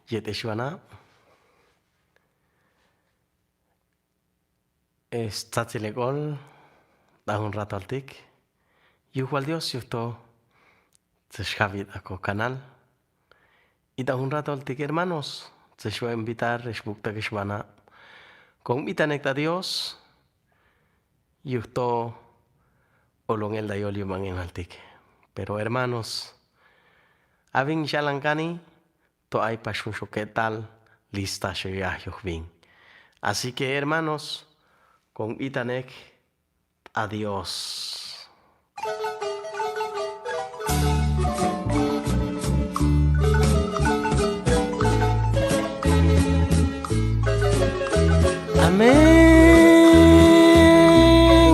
Yeteshwana es Tzatzilegol, da un rato altik. Igual Dios, yusto Tzeshkavit ako canal. Y da un rato altik, hermanos, Tzeshua invitar, Eshbukta Keshwana. Con mitanekta Dios, yusto olong el dayolio mangen altik. Pero hermanos, aving shalankani, to hay pashun shoketal, lista sheyah yohvin. Así que hermanos, con Itanek, adiós. Amén,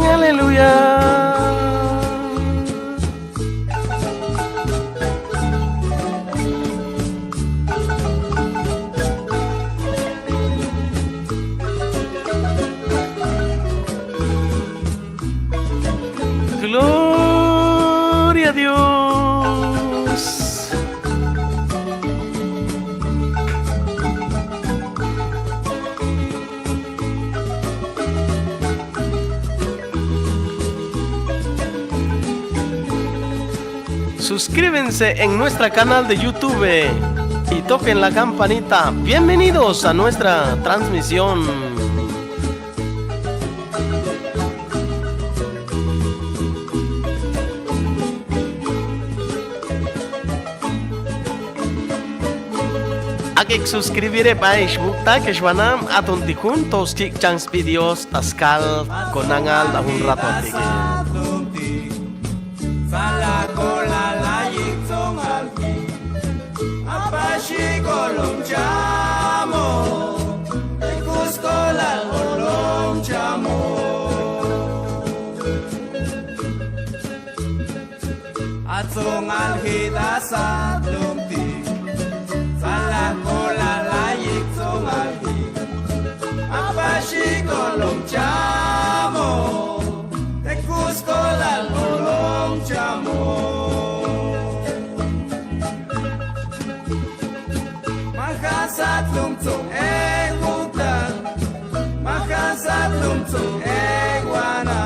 aleluya. Gloria a Dios. Suscríbanse en nuestro canal de YouTube y toquen la campanita. Bienvenidos a nuestra transmisión. Akik suscribire pa Ishbukta Keshwanam atuntikun tos tik chans videos taskal konangal dahun rato tiki. Sala cola la yixon alki apashi golong chamo Cusco la golong chamo Atsong alhida sa lumti Sala cola la yixon alki apashi golong chamo Cusco la golong chamo Makasat lumtsong egutan Makasat lumtsong egwana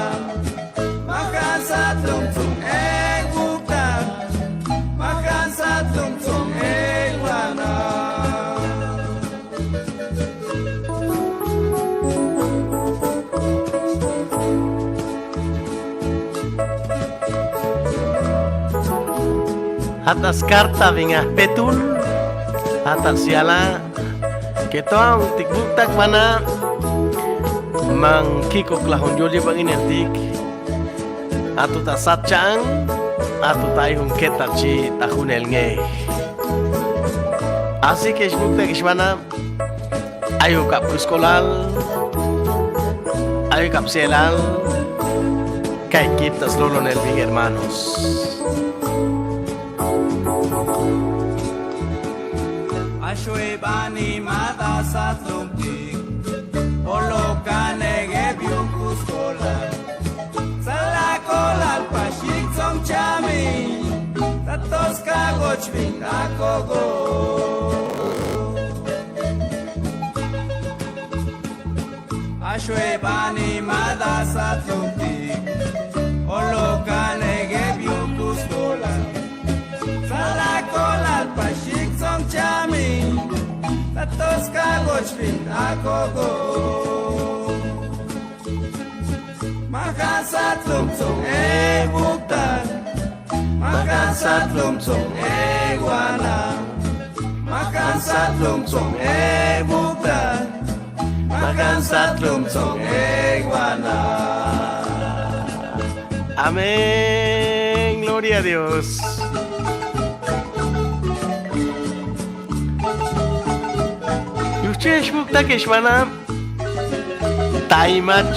Makasat lumtsong egutan Makasat lumtsong egwana Atas karta vinga petun atas siala ketong tikbuktak mana mang kikok lahon joli bangin entik atu tasatchang atu tayung ketachi tahunel nge. Así que shbuktak ishwana ayo kap kuskolal ayo kap selal kay kiptas lolon el ving hermanos. Ashwe bani mata satlumtik Olo kanege biukus kola Sala kola alpashik som chami Tatos kagoch vindakogo Ashwe bani mata satlumtik Olo kanege biukus kola Sala kola alpashik som chami Tatos kagoch vindakogo Makasat lumtsong ebuktan Makasat lumtsong egwana Makasat lumtsong ebuktan Makasat lumtsong egwana Amén, gloria a Dios. Yucheshbukta Keshwana Taimach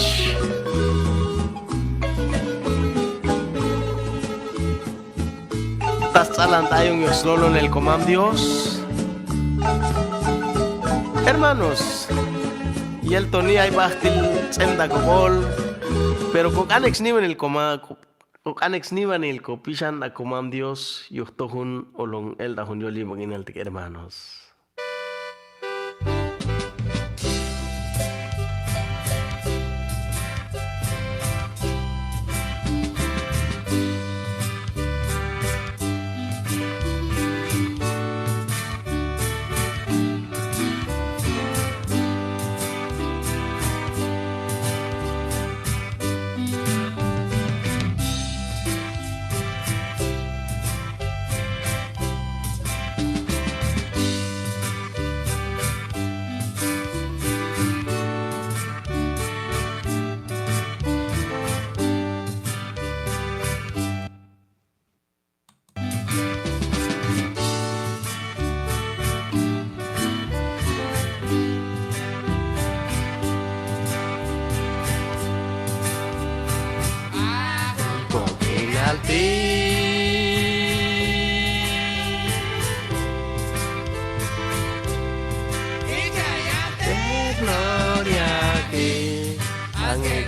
Tazalan tayong yoslolo en el comam Dios. Hermanos, y el Tony hay bastil senda kobol, pero con anex nivan el coma, con anex nivan el copishan a comam Dios, yostohun olong el dahun yoli magin el hermanos.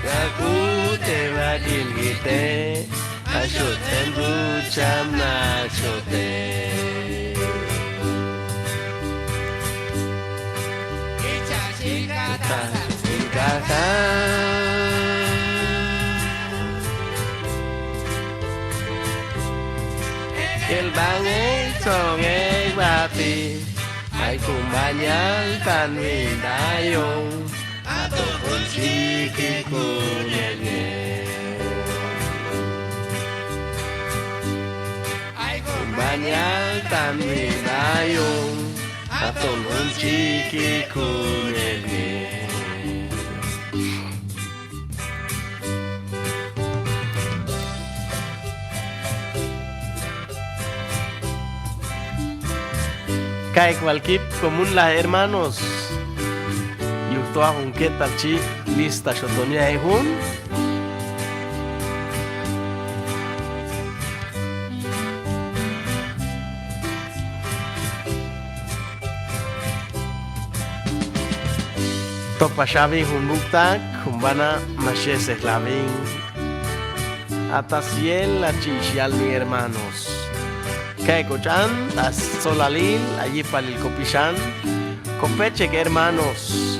Aku tewa dilgite Ashoten bucham na shote Kata kata El bangay song ay bati Ay kumbanyang tanwin dayong Ato kunci kikunyenye Ay kumbanyang tanwin dayong Ato kunci kikunyenye Kay cualquier común la hermanos. Yuto a un que tachi lista shotonia e hun. Topa shavi hun buktak, humbana mashes eslavin. Atasiel la chishial mi hermanos. Kay kochan, tas solalil, allí palil copishan, copeche que hermanos.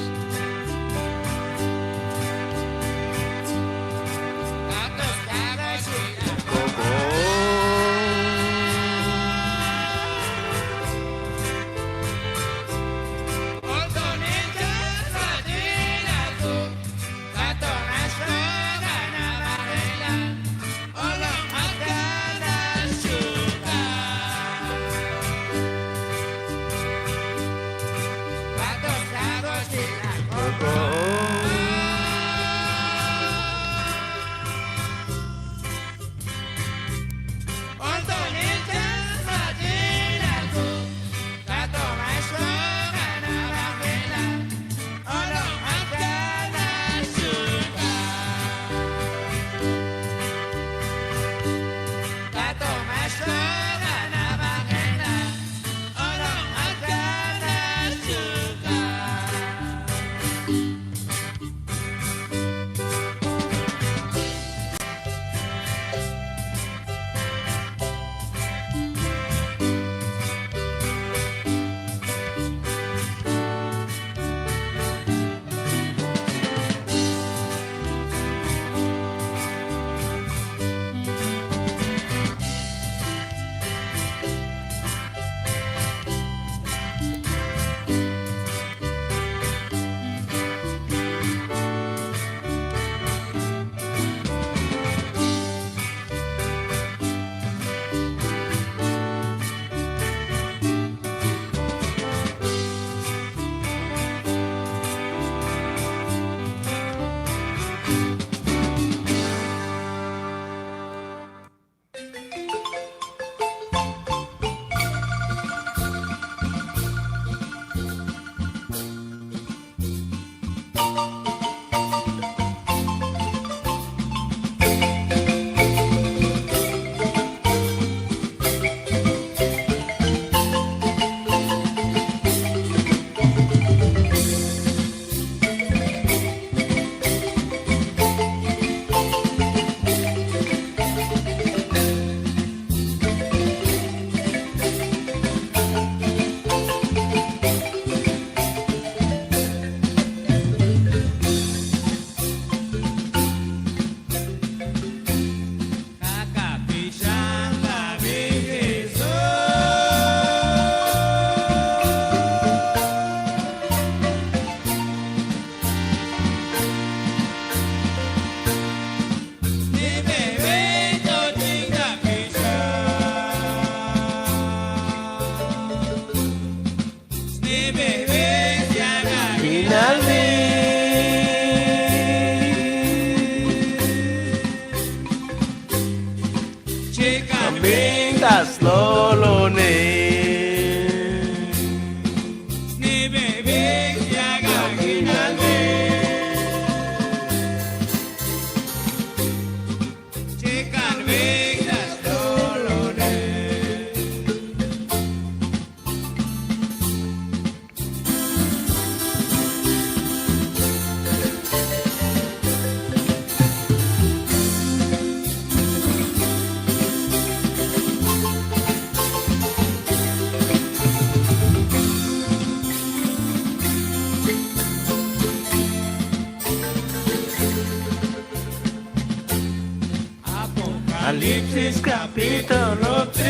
Bintas lolone Ni bebe yaga ginane Chican bintas lolone Apocalipsis capítulo 3.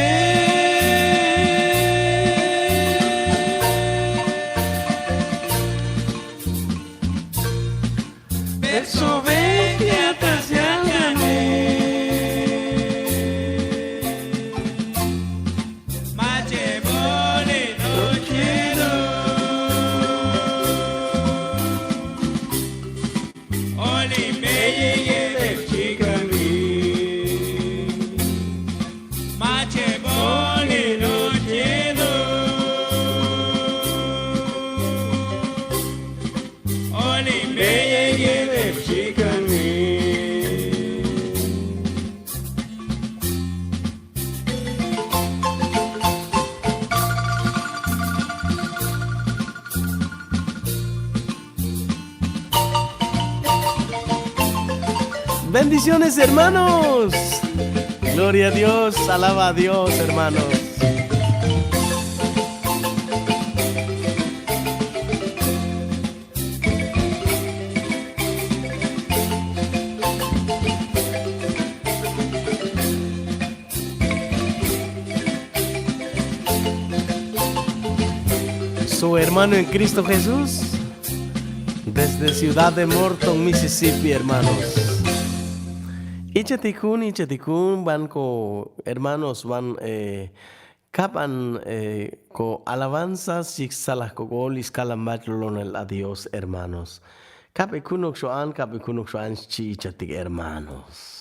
Verso 20 hasta el gané. Mache bole no quiero. Oli me llegué de Chicamí. Mache bole no quiero. Oli me llegué de Chicamí. Bendiciones, hermanos. Gloria a Dios, alaba a Dios, hermanos. Su hermano en Cristo Jesús, desde Ciudad de Morton, Mississippi, hermanos. Ichatikun van ko hermanos van kapan ko alabanzas y salas ko golis kalambatlon a Dios, hermanos. Kape kunok shoan chi ichatik, hermanos.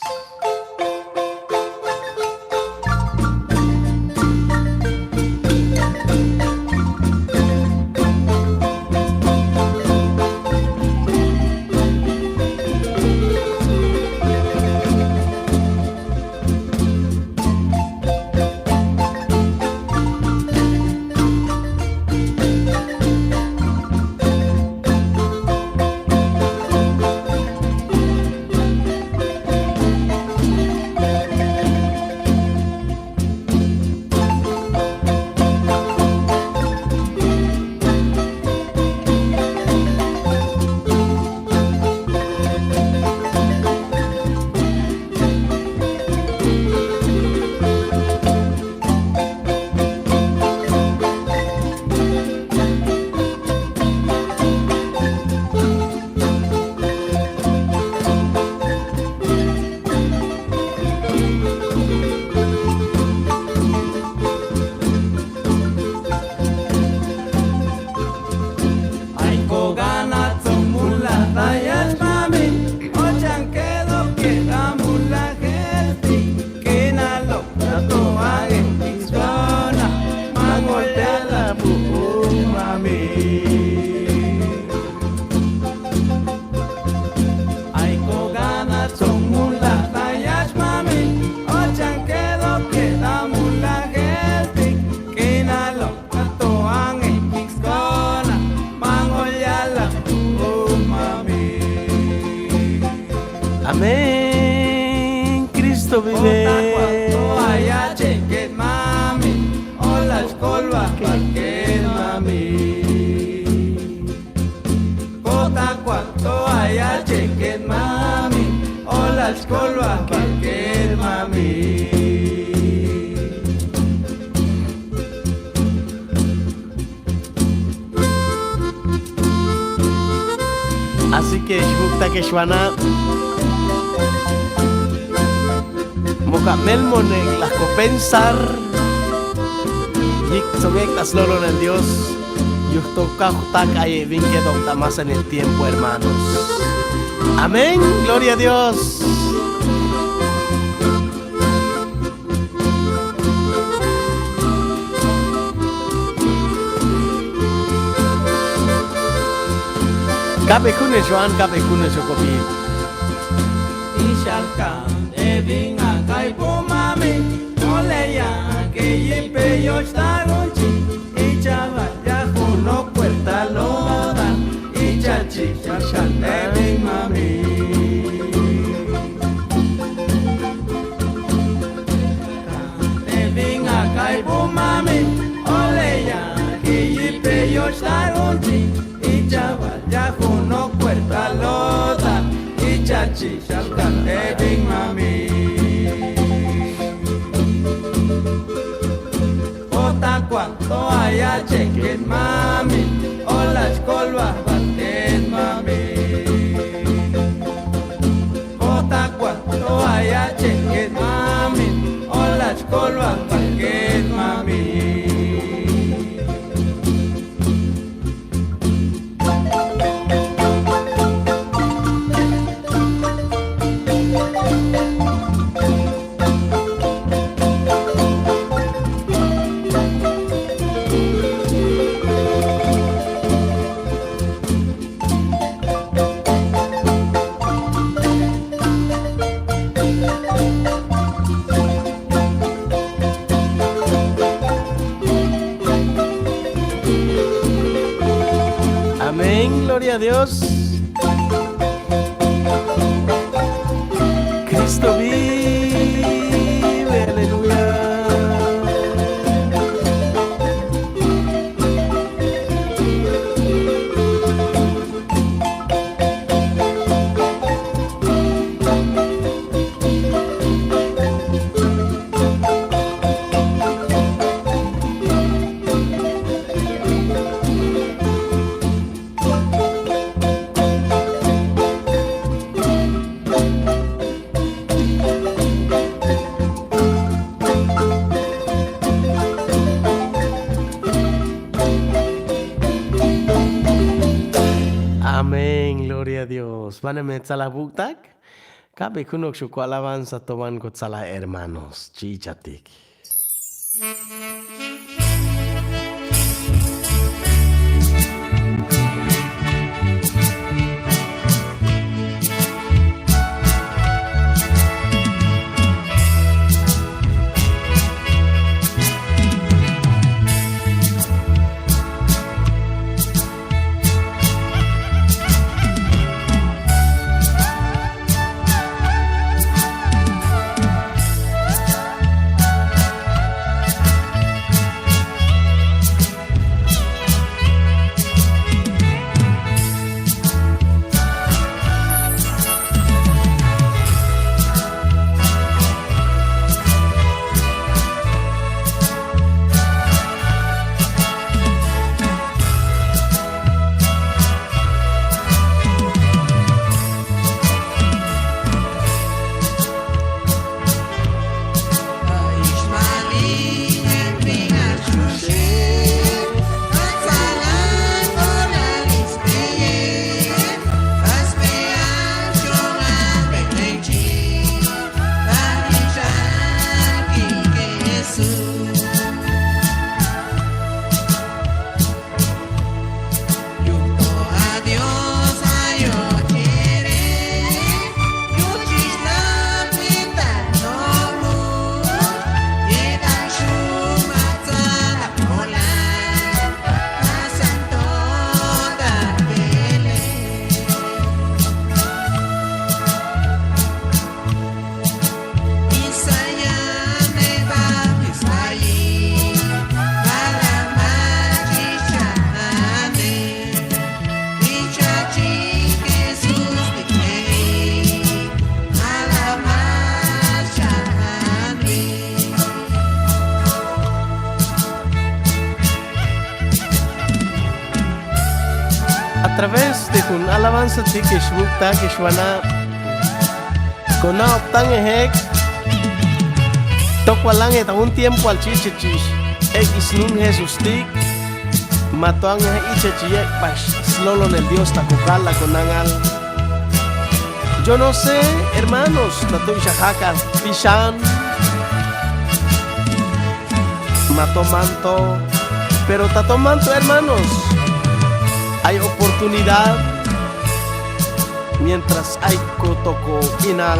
Amén, Cristo vive. Kolwa parker mami. Así que shukta que shwana moka melmonek las compensar yik sobek las lolo en Dios yuhtoka jutaka y vinque docta más en el tiempo, hermanos. Amén, gloria a Dios. Kape kune Joan, kape kune Jokopit. Ishalkan evin akai pomame oleya que yipe yo stagonchi ichava ya juno puerta loda ichachi chashan evin mami. Evin akai pomame oleya que yipe yo stagonchi ichava ya juno puerta loda Chachi, shalkan, eving mami. toaya chequen mami, olas colva balquen mami. Otaqua toaya chequen mami, olas colva balquen mami. Amén, gloria a Dios. Cristo vive, aleluya. Amén, gloria a Dios. Van a meter la buktak. Kabe kunok shuko alabanza toman kotsala hermanos. Chichatik. A través de un alabanza de que shmukta que shwana con optan ehek tokwalang eta un tiempo al chichichis X nun Jesús tik matuang ichachiyek bash slolo en el Dios takukala con angal. Yo no sé, hermanos, tatu ishahaka pishan matomanto, pero tatomanto, hermanos, hay oportunidad mientras hay kotoko inal.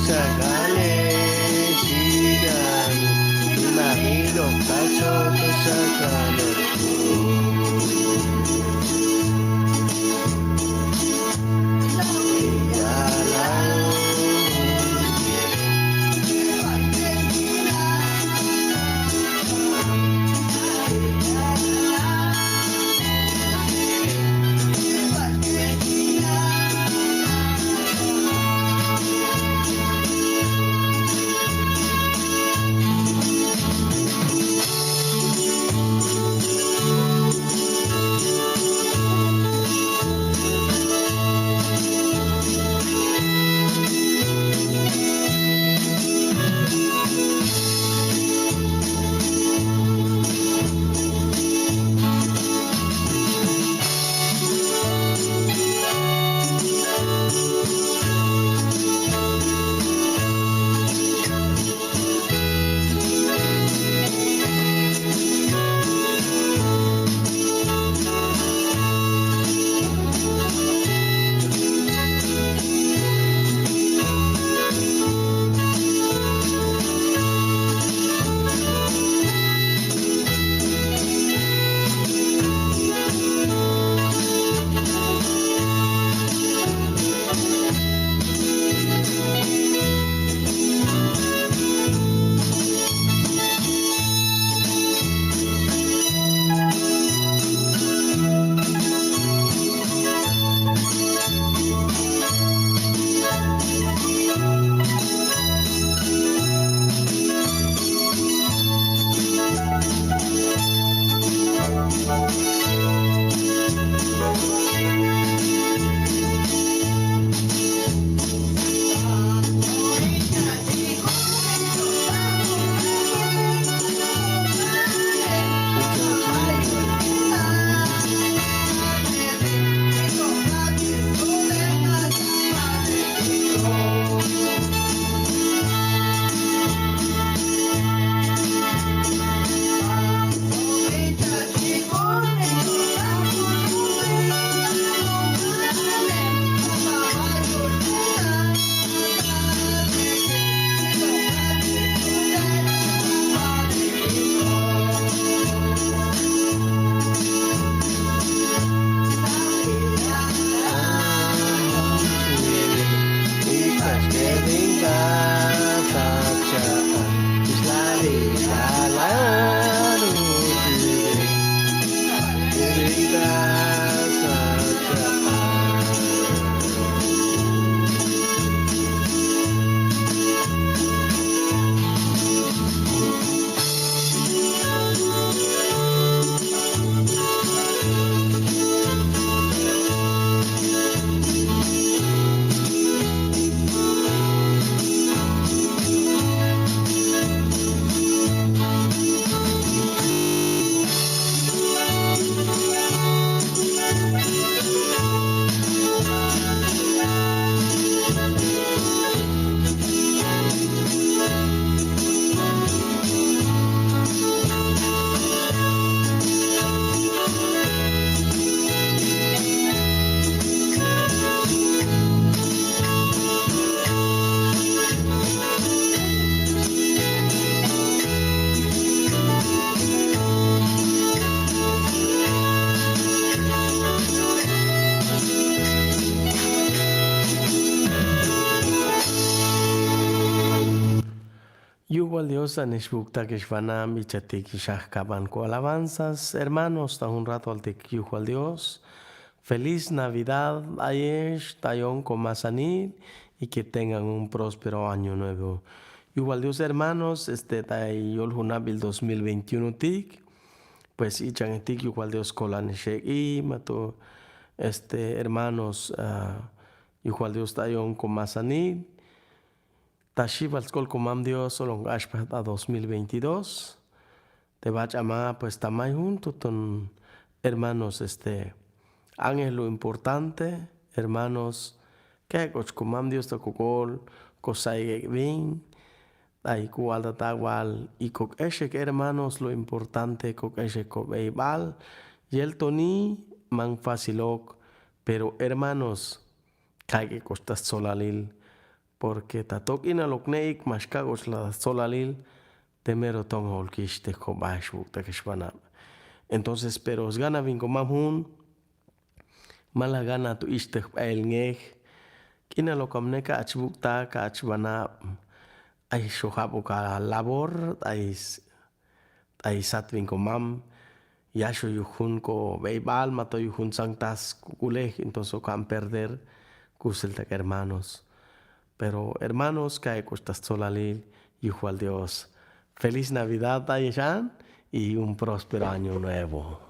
Chagale, Chigan, Imagino, Cacho, Chagale. Igual Dios anishbukta kishvana michatik shahkaban ko alabanzas. Hermanos, está un rato al igual Dios. Feliz Navidad, Ayesh, Tayon Komasanit, y que tengan un próspero año nuevo. Igual Dios, hermanos, Tayol Hunabil 2021 tik, pues ichan tik igual Dios kolanishek y mato, hermanos, igual Dios Tayon Komasanit. Tashiv al skol komam Dios solong ashpat a 2022. Te va a llamar pues tamay junto con hermanos ángel lo importante, hermanos que coch komam Dios ta kokol kosai bin ay kual da tagual y kok eshek hermanos lo importante kok eshek ko beibal y el toni man facilok pero hermanos kai que costas solalil porque tatok ina lokneik mashkagos la solalil temero tong holkish te kobashuk te kishwana. Entonces, pero os gana vinco mamhun, mala gana tu ishte el ngej, kina lo kamneka achbukta ka achbana ay shohabu ka labor ay sat vinco mam yasho yuhun ko beibal mato yuhun santas kukulej, entonces kan perder kusel tek hermanos. Pero hermanos, que costas solalil, hijo al Dios. Feliz Navidad, Aishan, y un próspero año nuevo.